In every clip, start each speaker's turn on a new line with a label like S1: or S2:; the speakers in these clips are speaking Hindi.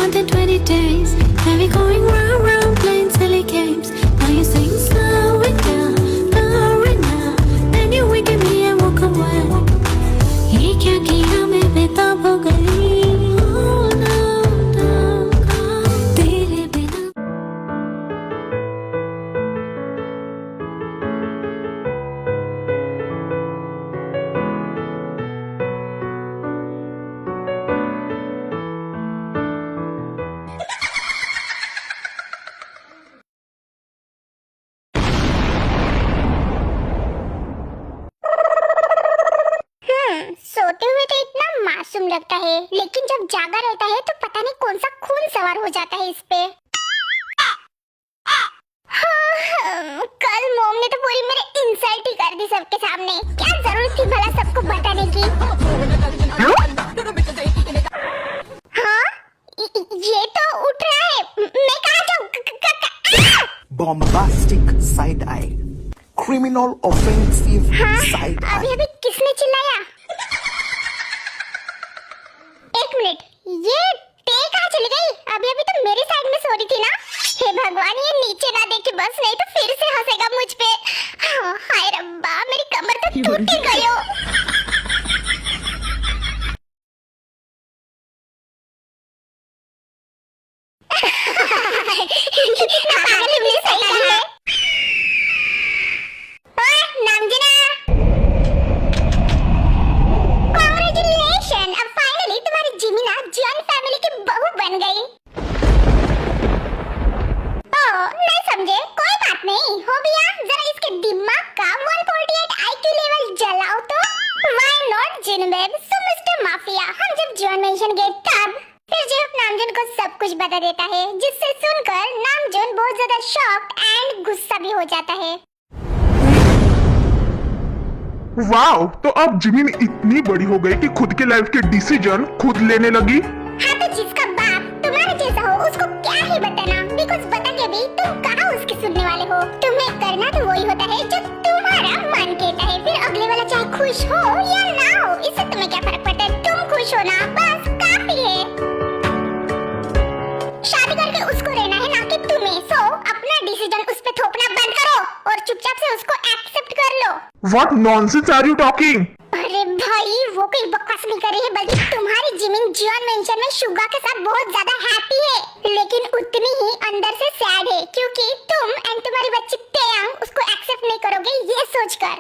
S1: more than 20 days. And we're going round, round, playing silly games. Now you're saying slow it down, then you wink at me and walk away. ये क्या किया मैं बेताब हो गई. Oh no, no, तेरे बिना.
S2: सोते हुए तो इतना मासूम लगता है, लेकिन जब जागा रहता है तो पता नहीं कौन सा खून सवार हो जाता है इस पे. कल मोम ने तो पूरी मेरी इंसल्ट ही कर दी सबके सामने. क्या जरूरत थी भला सबको बताने की. हाँ, ये तो उठ रहा है. मैं कहाँ जाऊँ?
S3: Bombastic side eye, criminal offensive side eye.
S2: अभी किसने चिल्लाया? एक मिनट, ये टे कहाँ चली गई? अभी तो मेरी साइड में सो रही थी ना. हे भगवान, ये नीचे ना देखे बस, नहीं तो फिर से हंसेगा मुझ पे. हाय रब्बा, मेरी कमर तो टूट ही गई हो. सही है. नामजना, कांग्रेचुलेशन, अब फाइनली तुम्हारी जिमिना जॉन फैमिली की बहू बन गई. ओह, नहीं समझे, कोई बात नहीं. हो गया, जरा इसके दिमाग का 148 IQ लेवल जलाओ तो. व्हाई नॉट जिन बेब, सो मिस्टर माफिया, हम जब जॉन मेंशन गए तब फिर जेफ नामजन को सब कुछ बता देता है, जिससे सुनकर नामजन बहुत ज्यादा शॉक्ड एंड गुस्सा भी हो जाता है.
S4: वाओ, तो अब जिमिन इतनी बड़ी हो गई कि खुद के लाइफ के डिसीजन खुद लेने लगी.
S2: हाँ, तो जिसका बाप तुम्हारे जैसा हो उसको क्या ही बताना, बिकॉज़ बता के भी तुम कहाँ उसकी सुनने वाले हो. तुम्हें करना तो वही होता है जो तुम्हारा मन कहता है. फिर अगले वाला चाहे खुश हो या ना हो, इससे तुम्हें क्या फर्क पड़ता है. तुम खुश हो ना, बस काफी है. शादी करके उसको रहना है, ना कि तुम्हें. सो अपना डिसीजन उस पे थोपना बंद करो और चुपचाप से उसको एक्सेप्ट कर लो.
S4: What nonsense are you talking?
S2: अरे भाई, वो कोई बकवास नहीं कर रही है, बल्कि तुम्हारी जिमिन जॉन मेंशन में शुगा के साथ बहुत ज्यादा हैप्पी है, लेकिन उतनी ही अंदर से सैड है, क्योंकि तुम एंड तुम्हारी बच्ची तेयांग उसको एक्सेप्ट नहीं करोगे ये सोचकर.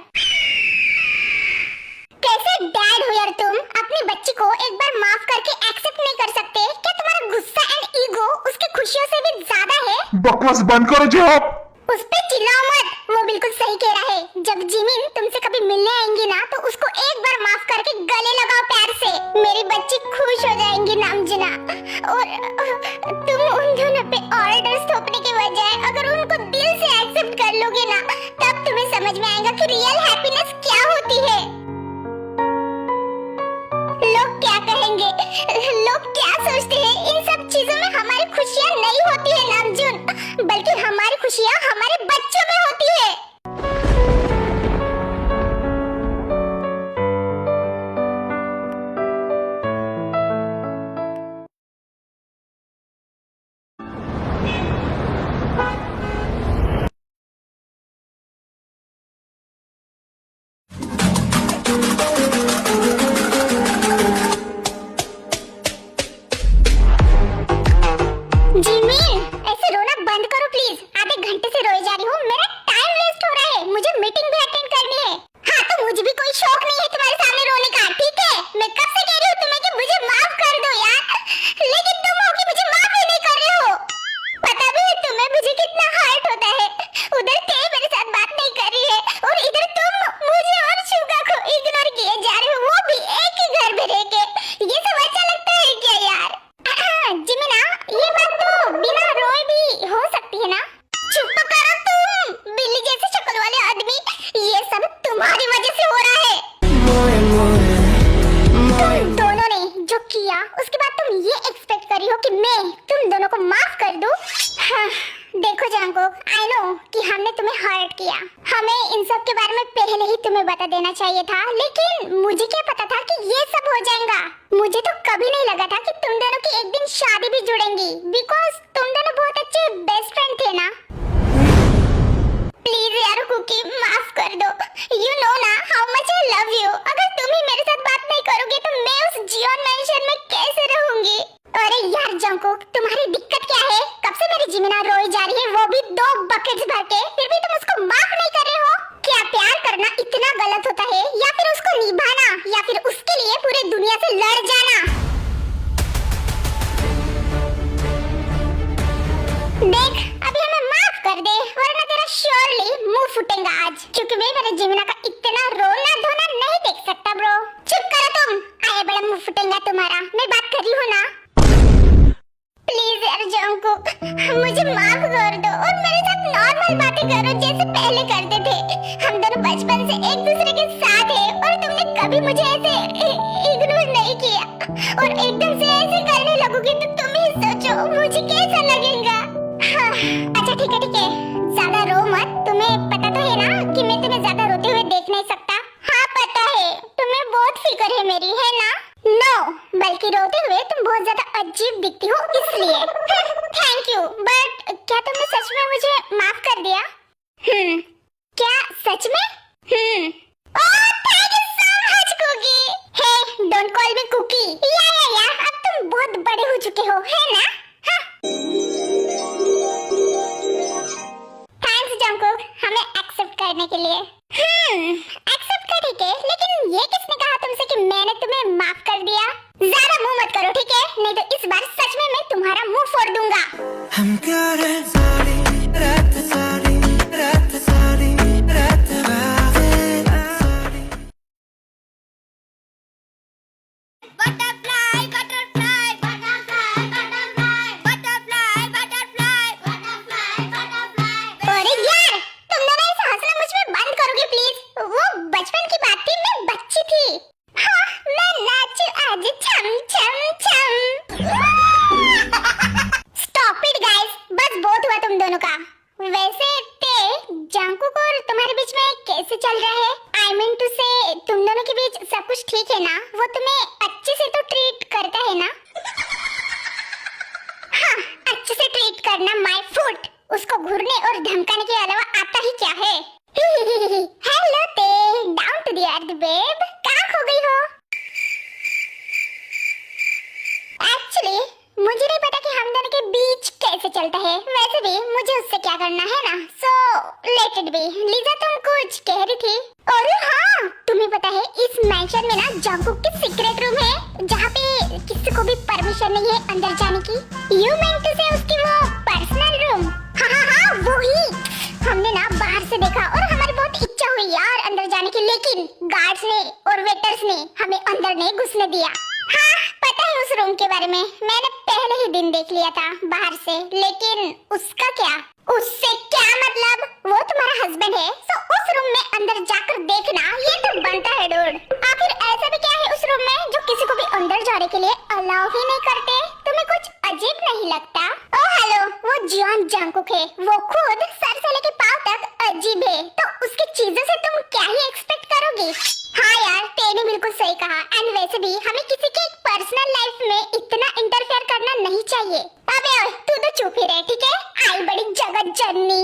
S2: कैसे डैड हो यार तुम? अपनी बच्ची को एक बार माफ करके एक्सेप्ट नहीं कर सकते? क्या तुम्हारा गुस्सा एंड ईगो उसकी खुशियों से भी ज्यादा है?
S4: बकवास बंद करो जॉब.
S2: उस पे चिल्लाओ मत, वो बिल्कुल सही कह रहा है. जब जिमिन तुमसे कभी मिलने आएंगी ना, तो उसको एक बार माफ करके गले लगाओ प्यार से. मेरी बच्ची खुश हो जाएंगी नामजना. और तुम उन दोनों पे ऑर्डर्स थोपने के बजाय अगर उनको दिल से एक्सेप्ट कर लोगे ना, तब तुम्हें समझ में आएगा कि रियल हैप्पीनेस क्या होती है. लोग क्या कहेंगे, लोग क्या सोचते हैं, इन सब चीजों में हमारी खुशियाँ नहीं होती है नामजुन, बल्कि हमारी खुशियाँ हमारे बच्चों में होती है. जिमिन, ऐसे रोना बंद करो प्लीज. आधे घंटे से रोए जा रही हूँ, मेरा टाइम वेस्ट हो रहा है. मुझे मीटिंग भी अटेंड करनी है. हाँ, तो मुझे भी कोई शौक नहीं है तुम्हारे सामने रोने का, ठीक है? मैं कब से कह रही हूँ तुम्हें कि मुझे माफ कर दो यार, लेकिन तुम हो कि मुझे माफ ही नहीं कर रहे हो. पता भी है तुम्हें मुझे कितना हर्ट होता है. उधर ते मेरे साथ बात नहीं कर रही है, और इधर तुम मुझे और शुगा को इग्नोर किए जा रहे हो, वो भी एक ही घर में रह के. ये सब अच्छा लगता है क्या यार? जिमिना, ये बात तो बिना रोए भी हो सकती है ना. चुप करो तुम, बिल्ली जैसे शक्ल वाले आदमी. ये सब तुम्हारी वजह से हो रहा है. तुम दोनों ने जो किया, उसके बाद तुम ये एक्सपेक्ट कर रही हो कि मैं तुम दोनों को माफ कर दूं? हाँ, देखो जंगकोक, आई नो कि हमने तुम्हें हर्ट किया. हमें इन सब के बारे में पहले ही तुम्हें बता देना चाहिए था, लेकिन मुझे क्या पता था कि ये सब हो जाएगा. मुझे तो कभी नहीं लगा था कि तुम दोनों की एक दिन शादी भी जुड़ेंगी बिकॉज तुम दोनों बहुत अच्छे बेस्ट फ्रेंड थे ना। प्लीज यार कुकी माफ कर दो। यू नो ना how much I love you. अगर तुम ही मेरे साथ बात नहीं करोगे तो मैं उस जियोन मेंशन में कैसे रहूंगी। अरे यार जंकुक तुम्हारी दिक्कत क्या है? कब से मेरी जिमिना रोई जा रही है, वो भी 2 बकेट्स भर के, फिर भी तुम उसको माफ नहीं कर रहे हो। क्या प्यार करना इतना गलत होता है या फिर उसको निभाना या फिर उसके लिए पूरी दुनिया से लड़ जाना? देख अभी हमें माफ कर दे वरना तेरा श्योरली मुंह फूटेगा आज, क्योंकि मैं मेरे जिमिना का इतना रोना धोना नहीं देख सकता ब्रो। चुप करो तुम, आए बड़ा मुंह फूटेगा तुम्हारा। मैं बात कर रही हूँ ना। प्लीज यार जंकुक मुझे माफ कर दो और मेरे साथ नॉर्मल बातें करो जैसे पहले करते थे। हम दोनों बचपन से एक दूसरे के साथ हैं और तुमने कभी मुझे ऐसे इग्नोर नहीं किया और एकदम से ऐसे करने लगोगे तो तुम ही सोचो मुझे कैसा लगेगा। हाँ, अच्छा ठीक है ज्यादा रो मत। तुम्हें पता तो है ना कि मैं तुम्हें ज्यादा रोते हुए देख नहीं सकता। हाँ पता है, तुम्हें बहुत फिक्र है मेरी, है ना? नो, बल्कि रोते हुए तुम बहुत ज्यादा अजीब दिखती हो इसलिए। थैंक यू, बट क्या तुमने सच में मुझे माफ कर दिया? क्या सच में? Oh thank you so much cookie. Hey don't call me cookie. या अब तुम बहुत बड़े हो चुके हो, है ना? हाँ थैंक्स जंकुक हमें एक्सेप्ट करने के लिए। एक्सेप्ट कर ठीक है, लेकिन ये किसने कहा तुमसे कि मैंने तुम्हें माफ कर दिया? ज्यादा मुंह मत करो ठीक है, नहीं तो इस बार सच में मैं तुम्हारा मुंह फोड़ दूंगा।
S5: Butterfly, butterfly, butterfly, butterfly, butterfly, butterfly, butterfly, butterfly.
S2: अरे यार तुम दोनों ऐसे हंसना मुझ पे बंद करोगे प्लीज? वो बचपन की बात थी, मैं बच्ची थी। हाँ मैं नाचू आज छम छम छम। स्टॉप इट गाइस, बस बहुत हुआ तुम दोनों का। वैसे जंकुक और तुम्हारे बीच में कैसे चल रहा है? आई मीन टू से तुम दोनों के बीच सब कुछ ठीक है ना? वो तुम्हें अच्छे से तो ट्रीट करता है ना? हाँ अच्छे से ट्रीट करना माय फुट। उसको घूरने और धमकाने के अलावा आता ही क्या है? हेलो ते down to the earth babe, कहाँ खो गई हो? एक्चुअली मुझे नहीं पता कि हम दोनों के बीच कैसे चलता है। वैसे भी मुझे उससे क्या करना है ना, so let it be. Lisa तुम कुछ कह रही थी? अरे हाँ तुम्हें पता है इस मैंशन में ना जंकुक की सीक्रेट रूम है जहाँ पे किसी को भी परमिशन नहीं है अंदर जाने की। यू मीन टू से उसकी वो पर्सनल रूम? हाँ वही। हमने ना बाहर से देखा और हमारी बहुत इच्छा हुई यार अंदर जाने की, लेकिन गार्ड्स ने और वेटर्स ने हमें अंदर नहीं घुसने दिया। हाँ पता है उस रूम के बारे में, मैंने पहले ही दिन देख लिया था बाहर से। लेकिन उसका क्या? उससे क्या मतलब? वो तुम्हारा हस्बैंड है, तो उस रूम में अंदर जाकर देखना ये तो बनता है डूड। आखिर ऐसा भी क्या है उस रूम में जो किसी को भी अंदर जाने के लिए अलाउ ही नहीं करते? तुम्हें कुछ अजीब नहीं लगता? ओह हेलो, वो जियोन जंकुक है, वो खुद सर से लेके पांव तक अजीब है, तो उसकी चीजों से तुम क्या ही एक्सपेक्ट करोगी? हाँ यार तेने बिल्कुल सही कहा। एंड वैसे भी हमें किसी के पर्सनल लाइफ में इतना इंटरफेयर करना नहीं चाहिए। अबे ओए तू तो चुप ही रह ठीक है? आई बड़ी जगत जननी।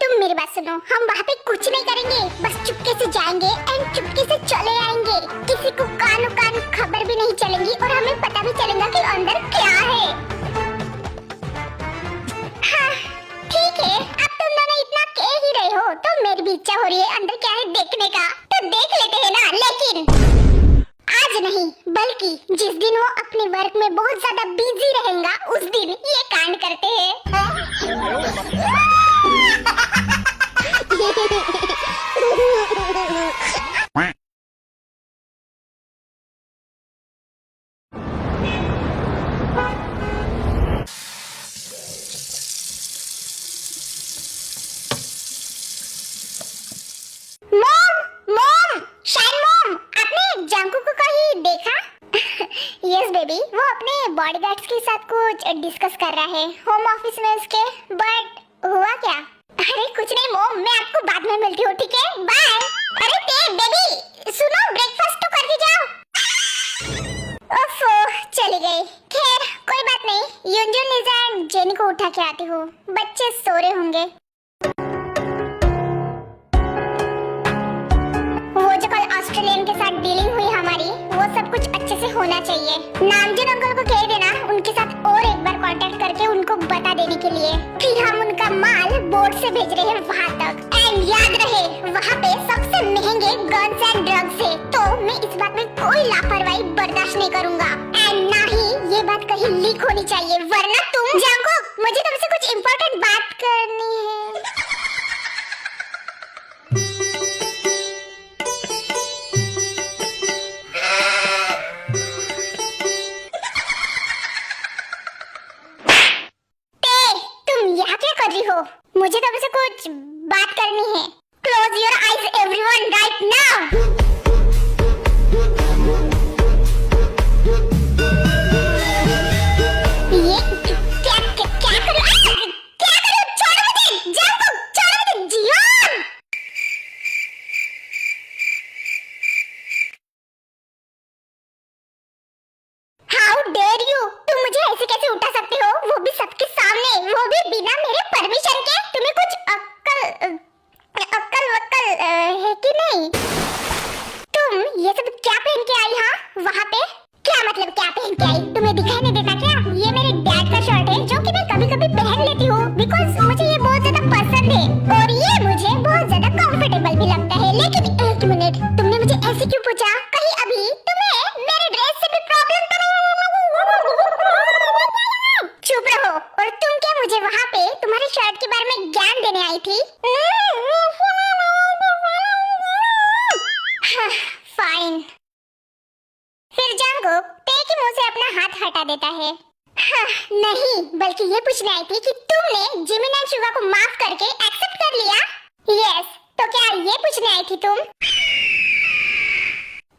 S2: तुम मेरी बात सुनो, हम वहाँ पे कुछ नहीं करेंगे, बस चुपके से जाएंगे एंड चुपके से चले आएंगे। किसी को कानो कान खबर भी नहीं चलेगी और हमें पता भी चलेगा कि अंदर क्या है। हाँ ठीक है, अब तुम दोनों इतना कह ही रहे हो तो मेरी भी इच्छा हो रही है अंदर क्या है देखने का, तो देख लेते हैं ना। लेकिन आज नहीं, बल्कि जिस दिन वो अपने वर्क में बहुत ज्यादा बिजी रहेगा उस दिन ये कांड करते हैं। यस बेबी, वो अपने बॉडीगार्ड्स के साथ कुछ डिस्कस कर रहा है होम ऑफिस में उसके। बट हुआ क्या? अरे कुछ नहीं मॉम, मैं आपको बाद में मिलती हूँ ठीक है? बाय। अरे ते बेबी सुनो, ब्रेकफास्ट तो करके जाओ। ओफो चल चली गई। खैर कोई बात नहीं, युंजुन लिजा एंड जेनी को उठा के आती हूँ, बच्चे सो रहे होंगे। वो जो कल ऑस्ट्रेलियन के साथ डीलिंग हुई हमारी, वो सब कुछ अच्छे से होना चाहिए। नामजून अंकल को कह देना उनके साथ और एक बार कांटेक्ट करके उनको बता देने के लिए कि हम उनका माल बोट से भेज रहे हैं वहाँ तक। एंड याद रहे, वहाँ पे सबसे महंगे गन्स एंड ड्रग्स है, तो मैं इस बात में कोई लापरवाही बर्दाश्त नहीं करूँगा। एंड ना ही ये बात कहीं लीक होनी चाहिए, वरना तुम जंगकुक, मुझे तुमसे कुछ इम्पोर्टेंट बात करनी है। हो, मुझे तुमसे कुछ बात करनी है। Close your eyes everyone right now. ये क्या करूं? क्या करूं? छोड़ो मुझे, जंगकुक, छोड़ो मुझे, जियोन। हाउ डेयर यू, तुम मुझे ऐसे कैसे उठा सकते हो, वो भी सबके सामने, वो भी बिना मेरे परमिशन के? तुम्हें कुछ अक्ल वक्ल है कि नहीं? तुम ये सब क्या पहन के आई? हाँ वहाँ पे क्या मतलब क्या पहन के आई? तुम्हें दिखाई नहीं देता क्या? ये मेरे डैड का शर्ट है जो कि मैं कभी-कभी पहन लेती हूँ बिकॉज़ मुझे ये बहुत ज्यादा पसंद है और ये मुझे बहुत ज्यादा कंफर्टेबल भी लगता है। लेकिन एक मिनट, तुमने मुझे ऐसे क्यों पूछा? कहीं अभी तुम्हें मेरे ड्रेस से भी प्रॉब्लम तो नहीं? चुप रहो। और तुम क्या मुझे वहाँ पे तुम्हारे शर्ट के बारे में ज्ञान देने आई थी? फाइन। फिर जंगकुक ते के मुंह से अपना हाथ हटा देता है। नहीं, बल्कि ये पूछने आई थी कि तुमने जिमिन एंड शुगा को माफ करके एक्सेप्ट कर लिया? यस, तो क्या ये पूछने आई थी तुम?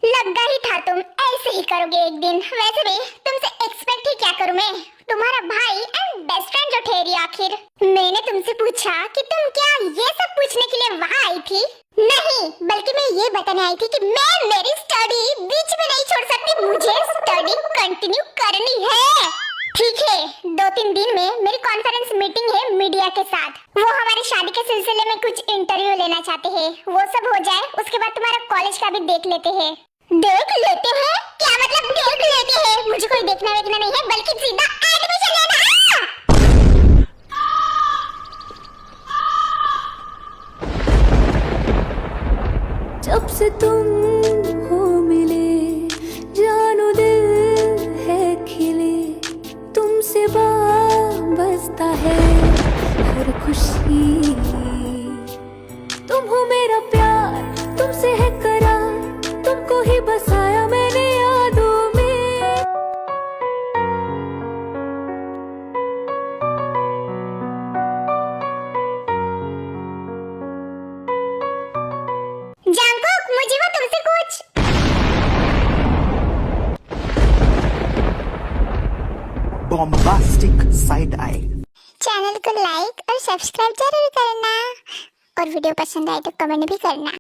S2: लगा ही था तुम ऐसे ही करोगे एक दिन। वैसे भी तुमसे एक्सपेक्ट ही क्या करूं मैं, तुम्हारा भाई एंड बेस्ट फ्रेंड जो ठहरी। आखिर मैंने तुमसे पूछा कि तुम क्या ये सब पूछने के लिए वहाँ आई थी? नहीं, बल्कि मैं ये बताने आई थी कि मैं मेरी स्टडी बीच में नहीं छोड़ सकती, मुझे स्टडी कंटिन्यू करनी है। ठीक है, 2-3 दिन में मेरी कॉन्फ्रेंस मीटिंग है मीडिया के साथ। वो हमारी शादी के सिलसिले में कुछ इंटरव्यू लेना चाहते हैं। वो सब हो जाए उसके बाद तुम्हारा कॉलेज का भी देख लेते हैं। देख लेते हैं? क्या मतलब देख लेते हैं? मुझे कोई देखना वेखना नहीं है, बल्कि सीधा एडमिशन लेना है।
S1: जब से तुम हो मिले, जानो दिल है खिले, तुमसे वाबस्ता है हर खुशी। तुम हो मेरा प्यार, तुमसे है करार, तुमको ही बसाया मैंने यादों में।
S2: जंगकुक, मुझे वो तुमसे कुछ
S3: bombastic side eye.
S2: चैनल को लाइक और सब्सक्राइब जरूर करना और वीडियो पसंद आए तो कमेंट भी करना।